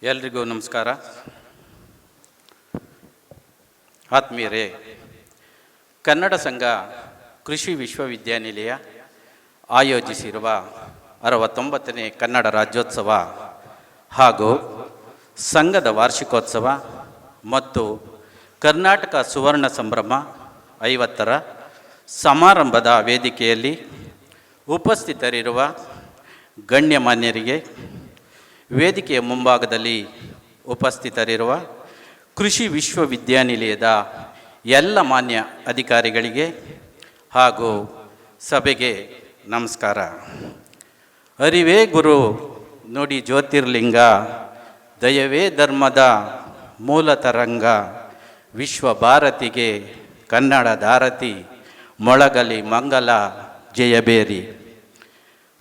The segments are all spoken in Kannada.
ಎಲ್ರಿಗೂ ನಮಸ್ಕಾರ. ಆತ್ಮೀಯರೇ, ಕನ್ನಡ ಸಂಘ ಕೃಷಿ ವಿಶ್ವವಿದ್ಯಾನಿಲಯ ಆಯೋಜಿಸಿರುವ 69ನೇ ಕನ್ನಡ ರಾಜ್ಯೋತ್ಸವ ಹಾಗೂ ಸಂಘದ ವಾರ್ಷಿಕೋತ್ಸವ ಮತ್ತು ಕರ್ನಾಟಕ ಸುವರ್ಣ ಸಂಭ್ರಮ 50ರ ಸಮಾರಂಭದ ವೇದಿಕೆಯಲ್ಲಿ ಉಪಸ್ಥಿತರಿರುವ ಗಣ್ಯಮಾನ್ಯರಿಗೆ, ವೇದಿಕೆಯ ಮುಂಭಾಗದಲ್ಲಿ ಉಪಸ್ಥಿತರಿರುವ ಕೃಷಿ ವಿಶ್ವವಿದ್ಯಾನಿಲಯದ ಎಲ್ಲ ಮಾನ್ಯ ಅಧಿಕಾರಿಗಳಿಗೆ ಹಾಗೂ ಸಭೆಗೆ ನಮಸ್ಕಾರ. ಅರಿವೇ ಗುರು, ನುಡಿ ಜ್ಯೋತಿರ್ಲಿಂಗ, ದಯವೇ ಧರ್ಮದ ಮೂಲ ತರಂಗ, ವಿಶ್ವ ಭಾರತಿಗೆ ಕನ್ನಡ ಧಾರತಿ, ಮೊಳಗಲಿ ಮಂಗಲ ಜಯಬೇರಿ.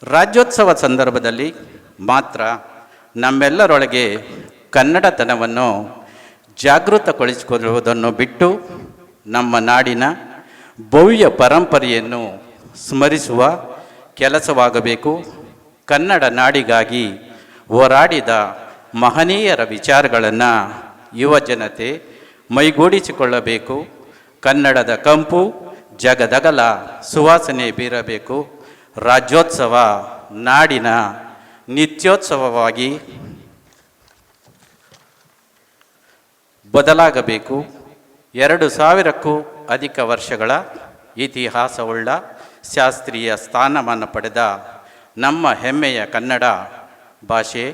ರಾಜ್ಯೋತ್ಸವ ಸಂದರ್ಭದಲ್ಲಿ ಮಾತ್ರ ನಮ್ಮೆಲ್ಲರೊಳಗೆ ಕನ್ನಡತನವನ್ನು ಜಾಗೃತಗೊಳಿಸಿಕೊಳ್ಳುವುದನ್ನು ಬಿಟ್ಟು ನಮ್ಮ ನಾಡಿನ ಭವ್ಯ ಪರಂಪರೆಯನ್ನು ಸ್ಮರಿಸುವ ಕೆಲಸವಾಗಬೇಕು. ಕನ್ನಡ ನಾಡಿಗಾಗಿ ಹೋರಾಡಿದ ಮಹನೀಯರ ವಿಚಾರಗಳನ್ನು ಯುವ ಜನತೆ ಮೈಗೂಡಿಸಿಕೊಳ್ಳಬೇಕು. ಕನ್ನಡದ ಕಂಪು ಜಗದಗಲ ಸುವಾಸನೆ ಬೀರಬೇಕು. ರಾಜ್ಯೋತ್ಸವ ನಾಡಿನ ನಿತ್ಯೋತ್ಸವವಾಗಿ ಬದಲಾಗಬೇಕು. 2000ಕ್ಕೂ ಅಧಿಕ ವರ್ಷಗಳ ಇತಿಹಾಸವುಳ್ಳ ಶಾಸ್ತ್ರೀಯ ಸ್ಥಾನಮಾನ ಪಡೆದ ನಮ್ಮ ಹೆಮ್ಮೆಯ ಕನ್ನಡ ಭಾಷೆ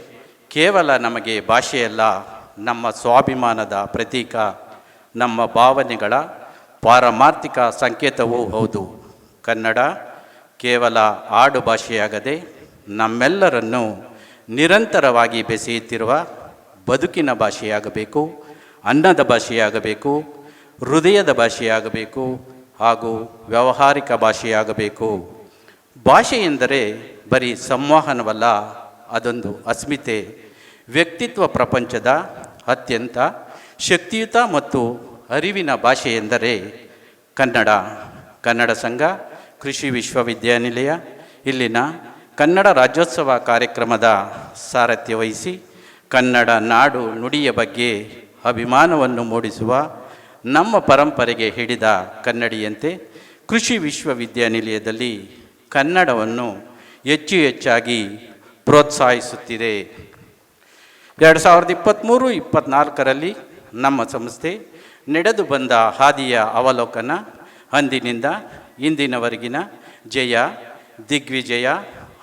ಕೇವಲ ನಮಗೆ ಭಾಷೆಯಲ್ಲ, ನಮ್ಮ ಸ್ವಾಭಿಮಾನದ ಪ್ರತೀಕ, ನಮ್ಮ ಭಾವನೆಗಳ ಪಾರಮಾರ್ಥಿಕ ಸಂಕೇತವೂ ಹೌದು. ಕನ್ನಡ ಕೇವಲ ಆಡು ಭಾಷೆಯಾಗದೆ ನಮ್ಮೆಲ್ಲರನ್ನು ನಿರಂತರವಾಗಿ ಬೆಸೆಯುತ್ತಿರುವ ಬದುಕಿನ ಭಾಷೆಯಾಗಬೇಕು, ಅನ್ನದ ಭಾಷೆಯಾಗಬೇಕು, ಹೃದಯದ ಭಾಷೆಯಾಗಬೇಕು ಹಾಗೂ ವ್ಯಾವಹಾರಿಕ ಭಾಷೆಯಾಗಬೇಕು. ಭಾಷೆ ಎಂದರೆ ಬರೀ ಸಂವಹನವಲ್ಲ, ಅದೊಂದು ಅಸ್ಮಿತೆ, ವ್ಯಕ್ತಿತ್ವ. ಪ್ರಪಂಚದ ಅತ್ಯಂತ ಶಕ್ತಿಯುತ ಮತ್ತು ಅರಿವಿನ ಭಾಷೆ ಎಂದರೆ ಕನ್ನಡ. ಕನ್ನಡ ಸಂಘ ಕೃಷಿ ವಿಶ್ವವಿದ್ಯಾನಿಲಯ ಇಲ್ಲಿನ ಕನ್ನಡ ರಾಜ್ಯೋತ್ಸವ ಕಾರ್ಯಕ್ರಮದ ಸಾರಥ್ಯ ವಹಿಸಿ ಕನ್ನಡ ನಾಡು ನುಡಿಯ ಬಗ್ಗೆ ಅಭಿಮಾನವನ್ನು ಮೂಡಿಸುವ, ನಮ್ಮ ಪರಂಪರೆಗೆ ಹಿಡಿದ ಕನ್ನಡಿಯಂತೆ ಕೃಷಿ ವಿಶ್ವವಿದ್ಯಾನಿಲಯದಲ್ಲಿ ಕನ್ನಡವನ್ನು ಹೆಚ್ಚಾಗಿ ಪ್ರೋತ್ಸಾಹಿಸುತ್ತಿದೆ. 2023-24ರಲ್ಲಿ ನಮ್ಮ ಸಂಸ್ಥೆ ನಡೆದು ಬಂದ ಹಾದಿಯ ಅವಲೋಕನ, ಅಂದಿನಿಂದ ಇಂದಿನವರೆಗಿನ ಜಯ, ದಿಗ್ವಿಜಯ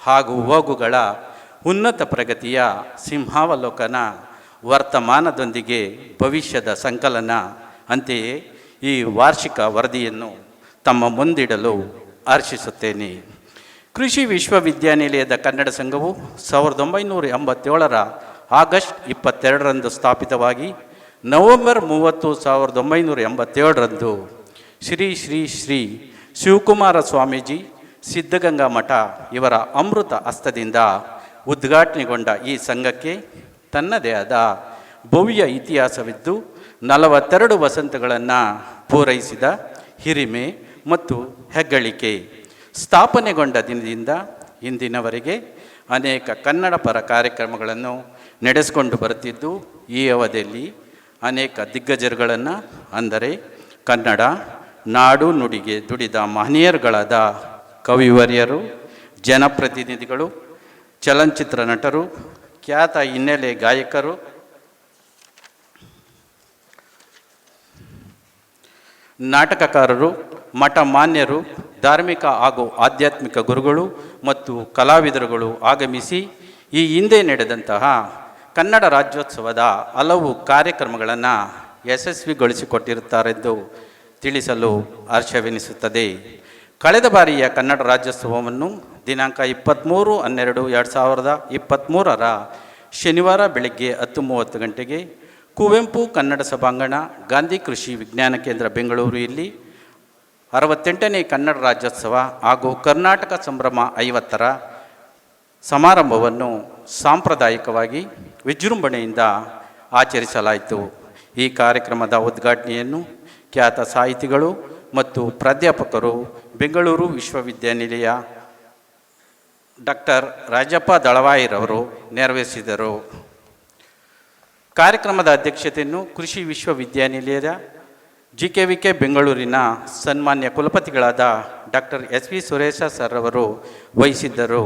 ಹಾಗೂ ಹೋಗುಗಳ ಉನ್ನತ ಪ್ರಗತಿಯ ಸಿಂಹಾವಲೋಕನ, ವರ್ತಮಾನದೊಂದಿಗೆ ಭವಿಷ್ಯದ ಸಂಕಲನ. ಅಂತೆಯೇ ಈ ವಾರ್ಷಿಕ ವರದಿಯನ್ನು ತಮ್ಮ ಮುಂದಿಡಲು ಹರ್ಷಿಸುತ್ತೇನೆ. ಕೃಷಿ ವಿಶ್ವವಿದ್ಯಾನಿಲಯದ ಕನ್ನಡ ಸಂಘವು 1987ರ ಆಗಸ್ಟ್ 22ರಂದು ಸ್ಥಾಪಿತವಾಗಿ ನವೆಂಬರ್ 30, 1987ರಂದು ಶ್ರೀ ಶ್ರೀ ಶ್ರೀ ಶಿವಕುಮಾರ ಸ್ವಾಮೀಜಿ ಸಿದ್ಧಗಂಗಾ ಮಠ ಇವರ ಅಮೃತ ಹಸ್ತದಿಂದ ಉದ್ಘಾಟನೆಗೊಂಡ ಈ ಸಂಘಕ್ಕೆ ತನ್ನದೇ ಆದ ಭವ್ಯ ಇತಿಹಾಸವಿದ್ದು 42 ವಸಂತಗಳನ್ನು ಪೂರೈಸಿದ ಹಿರಿಮೆ ಮತ್ತು ಹೆಗ್ಗಳಿಕೆ. ಸ್ಥಾಪನೆಗೊಂಡ ದಿನದಿಂದ ಇಂದಿನವರೆಗೆ ಅನೇಕ ಕನ್ನಡ ಪರ ಕಾರ್ಯಕ್ರಮಗಳನ್ನು ನಡೆಸಿಕೊಂಡು ಬರುತ್ತಿದ್ದು, ಈ ಅವಧಿಯಲ್ಲಿ ಅನೇಕ ದಿಗ್ಗಜರುಗಳನ್ನು, ಅಂದರೆ ಕನ್ನಡ ನಾಡು ನುಡಿಗೆ ದುಡಿದ ಮಹನೀಯರುಗಳಾದ ಕವಿವರ್ಯರು, ಜನಪ್ರತಿನಿಧಿಗಳು, ಚಲನಚಿತ್ರ ನಟರು, ಖ್ಯಾತ ಹಿನ್ನೆಲೆ ಗಾಯಕರು, ನಾಟಕಕಾರರು, ಮಠ ಮಾನ್ಯರು, ಧಾರ್ಮಿಕ ಹಾಗೂ ಆಧ್ಯಾತ್ಮಿಕ ಗುರುಗಳು ಮತ್ತು ಕಲಾವಿದರುಗಳು ಆಗಮಿಸಿ ಈ ಹಿಂದೆ ನಡೆದಂತಹ ಕನ್ನಡ ರಾಜ್ಯೋತ್ಸವದ ಹಲವು ಕಾರ್ಯಕ್ರಮಗಳನ್ನು ಯಶಸ್ವಿಗೊಳಿಸಿಕೊಟ್ಟಿರುತ್ತಾರೆಂದು ತಿಳಿಸಲು ಹರ್ಷವೆನಿಸುತ್ತದೆ. ಕಳೆದ ಬಾರಿಯ ಕನ್ನಡ ರಾಜ್ಯೋತ್ಸವವನ್ನು ದಿನಾಂಕ 23/12/2023ರ ಶನಿವಾರ ಬೆಳಗ್ಗೆ 10:30 ಗಂಟೆಗೆ ಕುವೆಂಪು ಕನ್ನಡ ಸಭಾಂಗಣ, ಗಾಂಧಿ ಕೃಷಿ ವಿಜ್ಞಾನ ಕೇಂದ್ರ, ಬೆಂಗಳೂರು ಇಲ್ಲಿ 68ನೇ ಕನ್ನಡ ರಾಜ್ಯೋತ್ಸವ ಹಾಗೂ ಕರ್ನಾಟಕ ಸಂಭ್ರಮ 50ರ ಸಮಾರಂಭವನ್ನು ಸಾಂಪ್ರದಾಯಿಕವಾಗಿ ವಿಜೃಂಭಣೆಯಿಂದ ಆಚರಿಸಲಾಯಿತು. ಈ ಕಾರ್ಯಕ್ರಮದ ಉದ್ಘಾಟನೆಯನ್ನು ಖ್ಯಾತ ಸಾಹಿತಿಗಳು ಮತ್ತು ಪ್ರಾಧ್ಯಾಪಕರು, ಬೆಂಗಳೂರು ವಿಶ್ವವಿದ್ಯಾನಿಲಯ ಡಾಕ್ಟರ್ ರಾಜಪ್ಪ ದಳವಾಯಿರವರು ನೆರವೇರಿಸಿದರು. ಕಾರ್ಯಕ್ರಮದ ಅಧ್ಯಕ್ಷತೆಯನ್ನು ಕೃಷಿ ವಿಶ್ವವಿದ್ಯಾನಿಲಯದ JKVK ಬೆಂಗಳೂರಿನ ಸನ್ಮಾನ್ಯ ಕುಲಪತಿಗಳಾದ ಡಾಕ್ಟರ್ SV ಸುರೇಶ ಸರ್ ಅವರು ವಹಿಸಿದ್ದರು.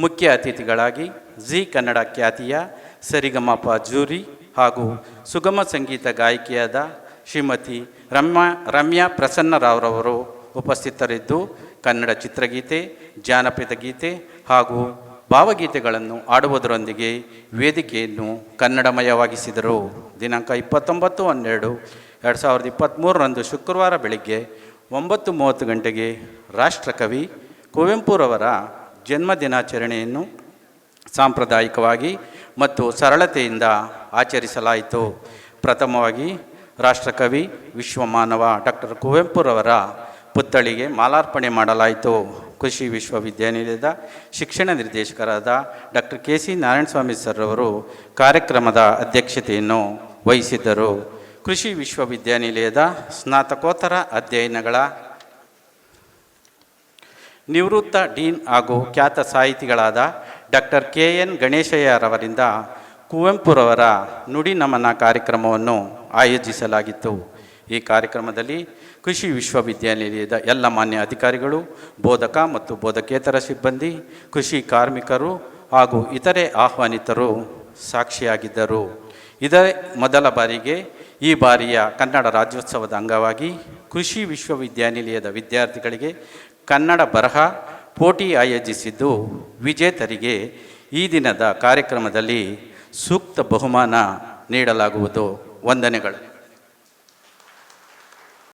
ಮುಖ್ಯ ಅತಿಥಿಗಳಾಗಿ ಜಿ ಕನ್ನಡ ಖ್ಯಾತಿಯ ಸರಿಗಮಪ ಜೂರಿ ಹಾಗೂ ಸುಗಮ ಸಂಗೀತ ಗಾಯಕಿಯಾದ ಶ್ರೀಮತಿ ರಮ್ಯಾ ಪ್ರಸನ್ನರಾವ್ರವರು ಉಪಸ್ಥಿತರಿದ್ದು ಕನ್ನಡ ಚಿತ್ರಗೀತೆ, ಜಾನಪದ ಗೀತೆ ಹಾಗೂ ಭಾವಗೀತೆಗಳನ್ನು ಆಡುವುದರೊಂದಿಗೆ ವೇದಿಕೆಯನ್ನು ಕನ್ನಡಮಯವಾಗಿಸಿದರು. ದಿನಾಂಕ 29/12/2023ರಂದು ಶುಕ್ರವಾರ ಬೆಳಗ್ಗೆ 9:30 ಗಂಟೆಗೆ ರಾಷ್ಟ್ರಕವಿ ಕುವೆಂಪುರವರ ಜನ್ಮ ದಿನಾಚರಣೆಯನ್ನು ಸಾಂಪ್ರದಾಯಿಕವಾಗಿ ಮತ್ತು ಸರಳತೆಯಿಂದ ಆಚರಿಸಲಾಯಿತು. ಪ್ರಥಮವಾಗಿ ರಾಷ್ಟ್ರಕವಿ ವಿಶ್ವಮಾನವ ಡಾಕ್ಟರ್ ಕುವೆಂಪುರವರ ಪುತ್ಥಳಿಗೆ ಮಾಲಾರ್ಪಣೆ ಮಾಡಲಾಯಿತು. ಕೃಷಿ ವಿಶ್ವವಿದ್ಯಾನಿಲಯದ ಶಿಕ್ಷಣ ನಿರ್ದೇಶಕರಾದ ಡಾಕ್ಟರ್ KC ನಾರಾಯಣಸ್ವಾಮಿ ಸರ್ ಅವರು ಕಾರ್ಯಕ್ರಮದ ಅಧ್ಯಕ್ಷತೆಯನ್ನು ವಹಿಸಿದ್ದರು. ಕೃಷಿ ವಿಶ್ವವಿದ್ಯಾನಿಲಯದ ಸ್ನಾತಕೋತ್ತರ ಅಧ್ಯಯನಗಳ ನಿವೃತ್ತ ಡೀನ್ ಹಾಗೂ ಖ್ಯಾತ ಸಾಹಿತಿಗಳಾದ ಡಾಕ್ಟರ್ KN ಗಣೇಶಯ್ಯರವರಿಂದ ಕುವೆಂಪುರವರ ನುಡಿ ನಮನ ಕಾರ್ಯಕ್ರಮವನ್ನು ಆಯೋಜಿಸಲಾಗಿತ್ತು. ಈ ಕಾರ್ಯಕ್ರಮದಲ್ಲಿ ಕೃಷಿ ವಿಶ್ವವಿದ್ಯಾನಿಲಯದ ಎಲ್ಲ ಮಾನ್ಯ ಅಧಿಕಾರಿಗಳು, ಬೋಧಕ ಮತ್ತು ಬೋಧಕೇತರ ಸಿಬ್ಬಂದಿ, ಕೃಷಿ ಕಾರ್ಮಿಕರು ಹಾಗೂ ಇತರೆ ಆಹ್ವಾನಿತರು ಸಾಕ್ಷಿಯಾಗಿದ್ದರು. ಇದೇ ಮೊದಲ ಬಾರಿಗೆ ಈ ಬಾರಿಯ ಕನ್ನಡ ರಾಜ್ಯೋತ್ಸವದ ಅಂಗವಾಗಿ ಕೃಷಿ ವಿಶ್ವವಿದ್ಯಾನಿಲಯದ ವಿದ್ಯಾರ್ಥಿಗಳಿಗೆ ಕನ್ನಡ ಬರಹ ಪೋಟಿ ಆಯೋಜಿಸಿದ್ದು, ವಿಜೇತರಿಗೆ ಈ ದಿನದ ಕಾರ್ಯಕ್ರಮದಲ್ಲಿ ಸೂಕ್ತ ಬಹುಮಾನ ನೀಡಲಾಗುವುದು. ವಂದನೆಗಳು.